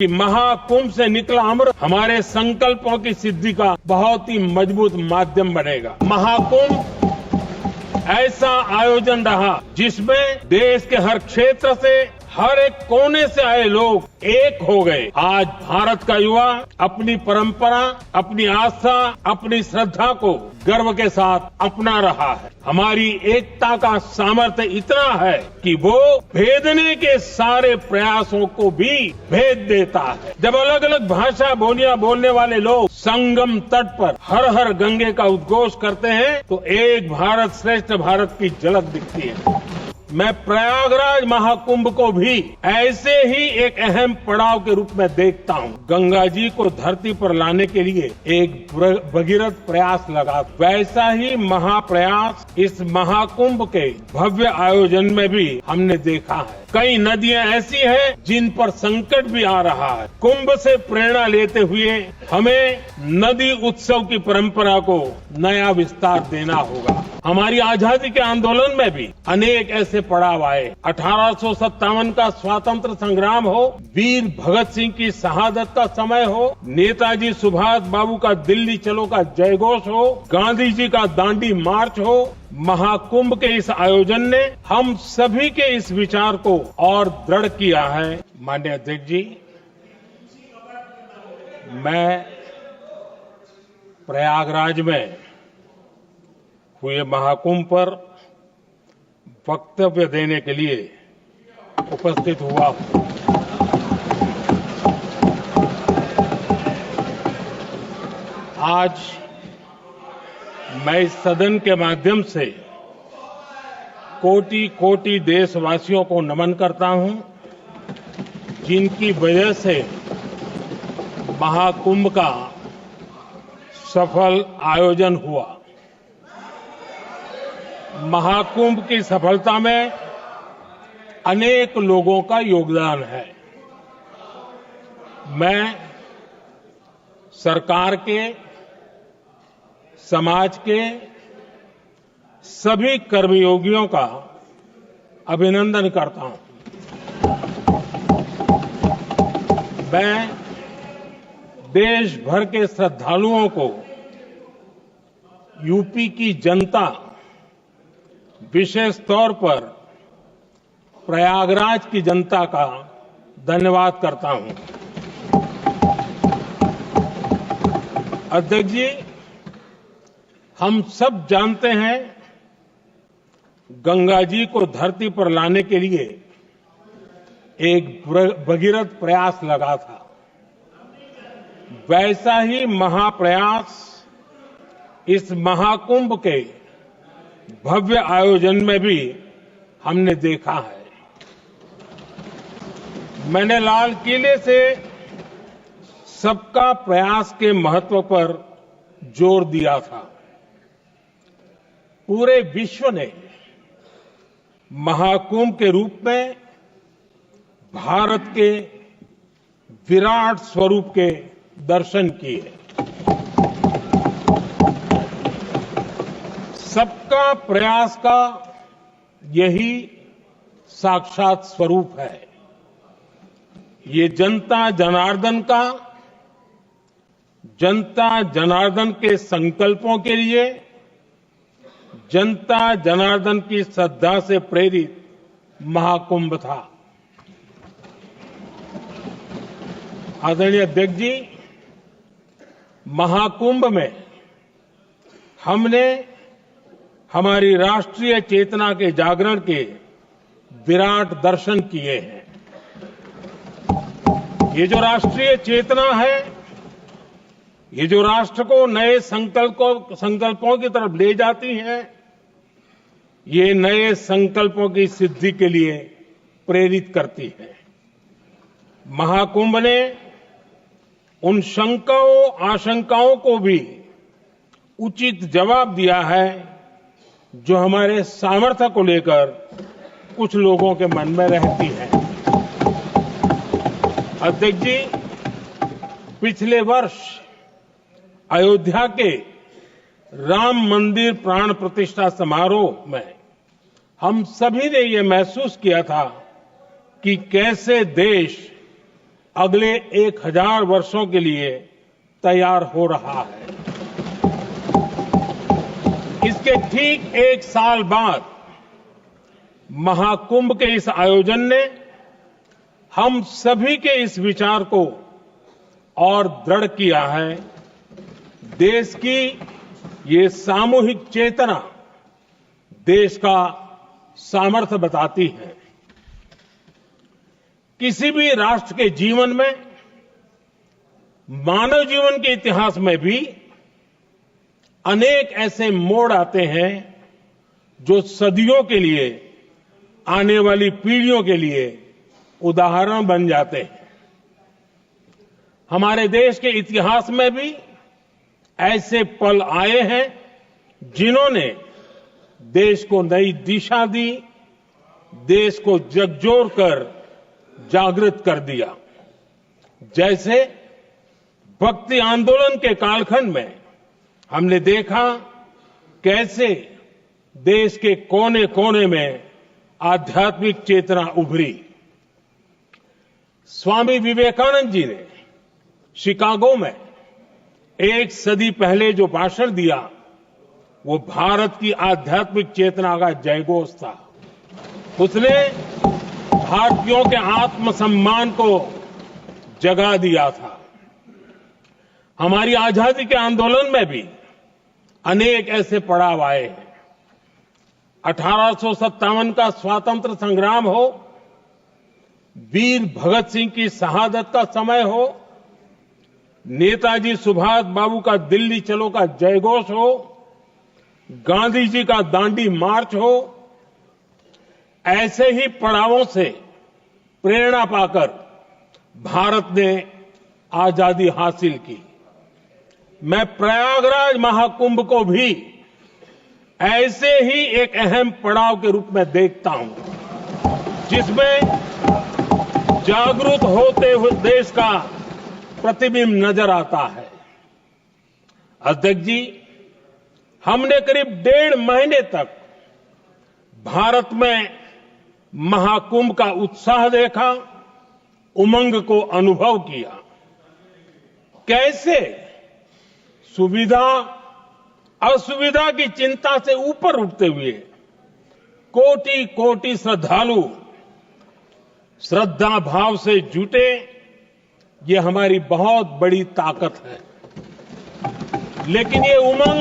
कि महाकुंभ से निकला अमृत हमारे संकल्पों की सिद्धि का बहुत ही मजबूत माध्यम बनेगा। महाकुंभ ऐसा आयोजन रहा जिसमें देश के हर क्षेत्र से, हर एक कोने से आए लोग एक हो गए। आज भारत का युवा अपनी परंपरा, अपनी आस्था, अपनी श्रद्धा को गर्व के साथ अपना रहा है। हमारी एकता का सामर्थ्य इतना है कि वो भेदने के सारे प्रयासों को भी भेद देता है। जब अलग अलग भाषा बोलियां बोलने वाले लोग संगम तट पर हर हर गंगे का उद्घोष करते हैं तो एक भारत श्रेष्ठ भारत की झलक दिखती है। मैं प्रयागराज महाकुंभ को भी ऐसे ही एक अहम पड़ाव के रूप में देखता हूं। गंगा जी को धरती पर लाने के लिए एक भगीरथ प्रयास लगा, वैसा ही महाप्रयास इस महाकुंभ के भव्य आयोजन में भी हमने देखा है। कई नदियां ऐसी हैं जिन पर संकट भी आ रहा है। कुंभ से प्रेरणा लेते हुए हमें नदी उत्सव की परंपरा को नया विस्तार देना होगा। हमारी आजादी के आंदोलन में भी अनेक ऐसे पड़ाव आए। 1857 का स्वातंत्र संग्राम हो, वीर भगत सिंह की शहादत का समय हो, नेताजी सुभाष बाबू का दिल्ली चलो का जयघोष हो, गांधी जी का दांडी मार्च हो, महाकुंभ के इस आयोजन ने हम सभी के इस विचार को और दृढ़ किया है। माननीय अध्यक्ष जी, मैं प्रयागराज में हुए महाकुंभ पर वक्तव्य देने के लिए उपस्थित हुआ हूं। आज मैं इस सदन के माध्यम से कोटि कोटि देशवासियों को नमन करता हूं, जिनकी वजह से महाकुंभ का सफल आयोजन हुआ। महाकुंभ की सफलता में अनेक लोगों का योगदान है। मैं सरकार के, समाज के सभी कर्मयोगियों का अभिनंदन करता हूं। मैं देश भर के श्रद्धालुओं को, यूपी की जनता, विशेष तौर पर प्रयागराज की जनता का धन्यवाद करता हूं। अध्यक्ष जी, हम सब जानते हैं गंगा जी को धरती पर लाने के लिए एक भगीरथ प्रयास लगा था, वैसा ही महाप्रयास इस महाकुंभ के भव्य आयोजन में भी हमने देखा है। मैंने लाल किले से सबका प्रयास के महत्व पर जोर दिया था। पूरे विश्व ने महाकुंभ के रूप में भारत के विराट स्वरूप के दर्शन किए। सबका प्रयास का यही साक्षात स्वरूप है। ये जनता जनार्दन के संकल्पों के लिए, जनता जनार्दन की श्रद्धा से प्रेरित महाकुंभ था। आदरणीय अध्यक्ष जी, महाकुंभ में हमने हमारी राष्ट्रीय चेतना के जागरण के विराट दर्शन किए हैं। ये जो राष्ट्रीय चेतना है, ये जो राष्ट्र को नए संकल्पों की तरफ ले जाती है, ये नए संकल्पों की सिद्धि के लिए प्रेरित करती है। महाकुंभ ने उन शंकाओं, आशंकाओं को भी उचित जवाब दिया है जो हमारे सामर्थ्य को लेकर कुछ लोगों के मन में रहती है। अध्यक्ष जी, पिछले वर्ष अयोध्या के राम मंदिर प्राण प्रतिष्ठा समारोह में हम सभी ने ये महसूस किया था कि कैसे देश अगले 1000 वर्षों के लिए तैयार हो रहा है। इसके ठीक 1 साल बाद महाकुंभ के इस आयोजन ने हम सभी के इस विचार को और दृढ़ किया है। देश की ये सामूहिक चेतना देश का सामर्थ्य बताती है। किसी भी राष्ट्र के जीवन में, मानव जीवन के इतिहास में भी अनेक ऐसे मोड़ आते हैं जो सदियों के लिए, आने वाली पीढ़ियों के लिए उदाहरण बन जाते हैं। हमारे देश के इतिहास में भी ऐसे पल आए हैं जिन्होंने देश को नई दिशा दी, देश को झकझोर कर जागृत कर दिया। जैसे भक्ति आंदोलन के कालखंड में हमने देखा कैसे देश के कोने कोने में आध्यात्मिक चेतना उभरी। स्वामी विवेकानंद जी ने शिकागो में 1 सदी पहले जो भाषण दिया, वो भारत की आध्यात्मिक चेतना का जयघोष था। उसने भारतीयों के आत्मसम्मान को जगा दिया था। हमारी आजादी के आंदोलन में भी अनेक ऐसे पड़ाव आए हैं। 1857 का स्वातंत्र संग्राम हो, वीर भगत सिंह की शहादत का समय हो, नेताजी सुभाष बाबू का दिल्ली चलो का जयघोष हो, गांधी जी का दांडी मार्च हो, ऐसे ही पड़ावों से प्रेरणा पाकर भारत ने आजादी हासिल की। मैं प्रयागराज महाकुंभ को भी ऐसे ही एक अहम पड़ाव के रूप में देखता हूं, जिसमें जागरूक होते हुए देश का प्रतिबिंब नजर आता है। अध्यक्ष जी, हमने करीब 1.5 महीने तक भारत में महाकुंभ का उत्साह देखा, उमंग को अनुभव किया। कैसे सुविधा असुविधा की चिंता से ऊपर उठते हुए कोटि कोटि श्रद्धालु श्रद्धा भाव से जुटे, ये हमारी बहुत बड़ी ताकत है। लेकिन ये उमंग,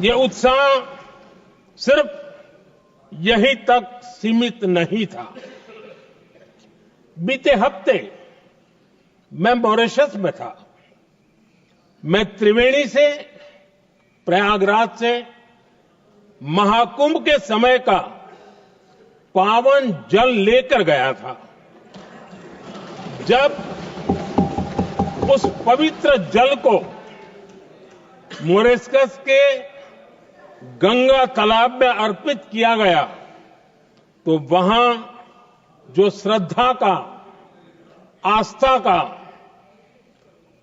ये उत्साह सिर्फ यहीं तक सीमित नहीं था। बीते हफ्ते मैं मॉरिशस में था। मैं त्रिवेणी से, प्रयागराज से महाकुंभ के समय का पावन जल लेकर गया था। जब उस पवित्र जल को मॉरिशस के गंगा तालाब में अर्पित किया गया, तो वहां जो श्रद्धा का, आस्था का,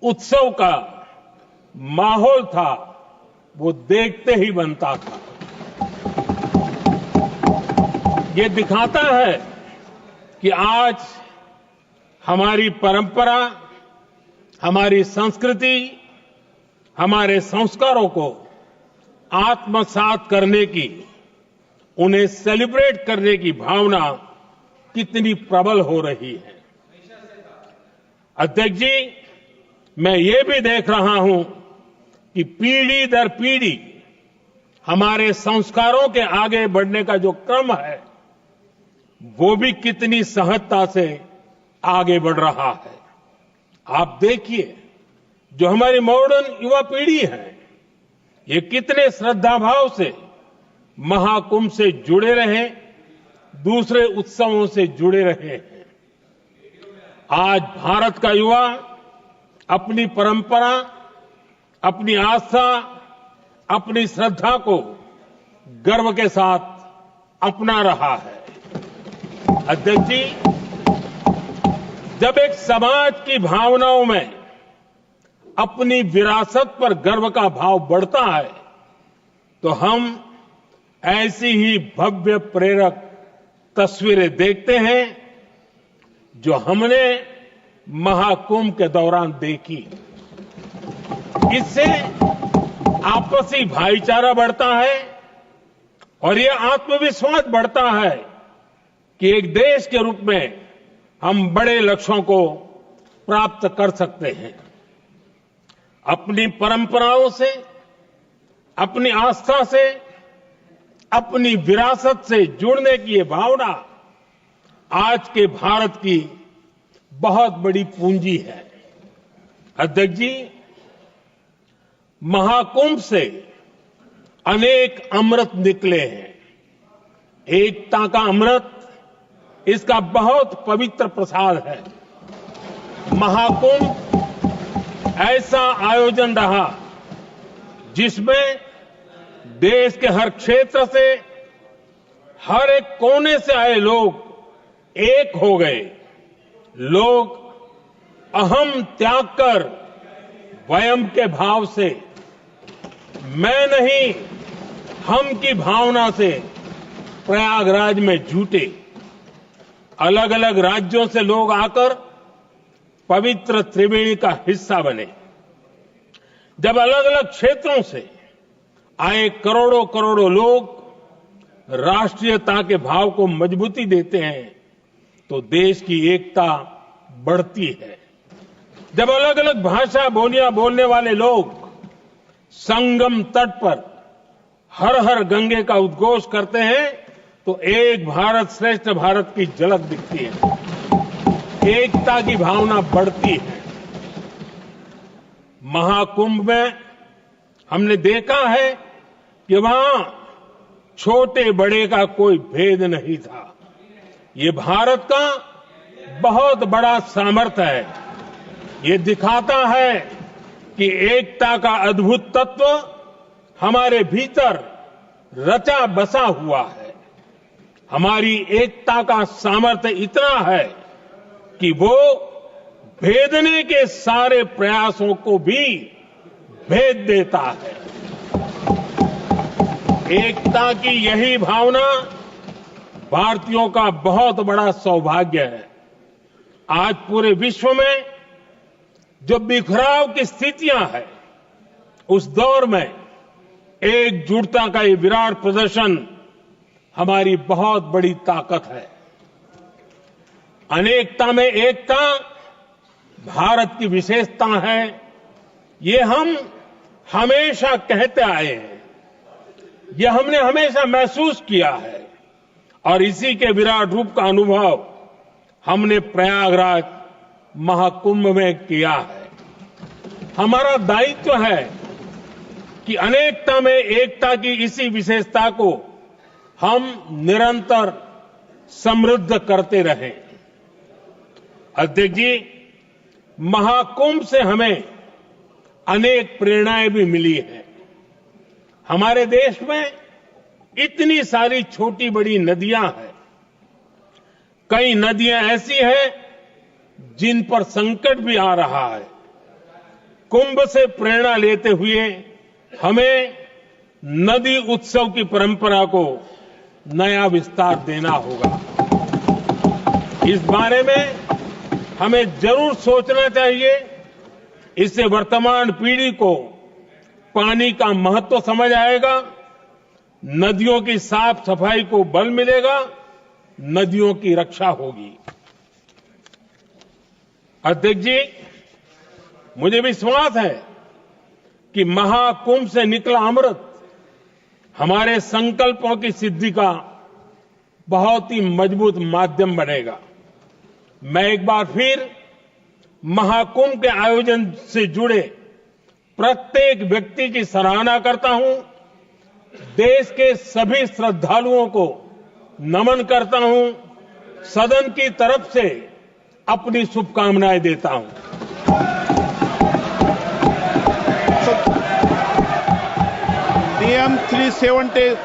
उत्सव का माहौल था, वो देखते ही बनता था। ये दिखाता है कि आज हमारी परंपरा, हमारी संस्कृति, हमारे संस्कारों को आत्मसात करने की, उन्हें सेलिब्रेट करने की भावना कितनी प्रबल हो रही है। अध्यक्ष जी, मैं ये भी देख रहा हूं कि पीढ़ी दर पीढ़ी हमारे संस्कारों के आगे बढ़ने का जो क्रम है, वो भी कितनी सहजता से आगे बढ़ रहा है। आप देखिए, जो हमारी मॉडर्न युवा पीढ़ी है, ये कितने श्रद्धा भाव से महाकुंभ से जुड़े रहे, दूसरे उत्सवों से जुड़े रहे हैं। आज भारत का युवा अपनी परंपरा, अपनी आस्था, अपनी श्रद्धा को गर्व के साथ अपना रहा है। अध्यक्ष जी, जब एक समाज की भावनाओं में अपनी विरासत पर गर्व का भाव बढ़ता है, तो हम ऐसी ही भव्य प्रेरक तस्वीरें देखते हैं जो हमने महाकुंभ के दौरान देखी। इससे आपसी भाईचारा बढ़ता है और ये आत्मविश्वास बढ़ता है कि एक देश के रूप में हम बड़े लक्ष्यों को प्राप्त कर सकते हैं। अपनी परंपराओं से, अपनी आस्था से, अपनी विरासत से जुड़ने की ये भावना आज के भारत की बहुत बड़ी पूंजी है। अध्यक्ष जी, महाकुंभ से अनेक अमृत निकले हैं। एकता का अमृत इसका बहुत पवित्र प्रसाद है। महाकुंभ ऐसा आयोजन रहा जिसमें देश के हर क्षेत्र से, हर एक कोने से आए लोग एक हो गए। लोग अहम त्याग कर वयम के भाव से, मैं नहीं हम की भावना से प्रयागराज में जुटे। अलग अलग राज्यों से लोग आकर पवित्र त्रिवेणी का हिस्सा बने। जब अलग अलग क्षेत्रों से आए करोड़ों करोड़ों लोग राष्ट्रीयता के भाव को मजबूती देते हैं तो देश की एकता बढ़ती है। जब अलग अलग भाषा बोलियां बोलने वाले लोग संगम तट पर हर हर गंगे का उद्घोष करते हैं तो एक भारत श्रेष्ठ भारत की झलक दिखती है। एकता की भावना बढ़ती है। महाकुंभ में हमने देखा है कि वहां छोटे बड़े का कोई भेद नहीं था। ये भारत का बहुत बड़ा सामर्थ्य है। ये दिखाता है कि एकता का अद्भुत तत्व हमारे भीतर रचा बसा हुआ है। हमारी एकता का सामर्थ्य इतना है कि वो भेदने के सारे प्रयासों को भी भेद देता है। एकता की यही भावना भारतीयों का बहुत बड़ा सौभाग्य है। आज पूरे विश्व में जो बिखराव की स्थितियां हैं, उस दौर में एकजुटता का ये विराट प्रदर्शन हमारी बहुत बड़ी ताकत है। अनेकता में एकता भारत की विशेषता है। ये हम हमेशा कहते आए हैं, ये हमने हमेशा महसूस किया है और इसी के विराट रूप का अनुभव हमने प्रयागराज महाकुंभ में किया है। हमारा दायित्व है कि अनेकता में एकता की इसी विशेषता को हम निरंतर समृद्ध करते रहें। अध्यक्ष जी, महाकुंभ से हमें अनेक प्रेरणाएं भी मिली हैं। हमारे देश में इतनी सारी छोटी बड़ी नदियां हैं। कई नदियां ऐसी हैं जिन पर संकट भी आ रहा है। कुंभ से प्रेरणा लेते हुए हमें नदी उत्सव की परंपरा को नया विस्तार देना होगा। इस बारे में हमें जरूर सोचना चाहिए। इससे वर्तमान पीढ़ी को पानी का महत्व समझ आएगा, नदियों की साफ सफाई को बल मिलेगा, नदियों की रक्षा होगी। अध्यक्ष जी, मुझे विश्वास है कि महाकुंभ से निकला अमृत हमारे संकल्पों की सिद्धि का बहुत ही मजबूत माध्यम बनेगा। मैं एक बार फिर महाकुंभ के आयोजन से जुड़े प्रत्येक व्यक्ति की सराहना करता हूं। देश के सभी श्रद्धालुओं को नमन करता हूं। सदन की तरफ से अपनी शुभकामनाएं देता हूं। नियम 372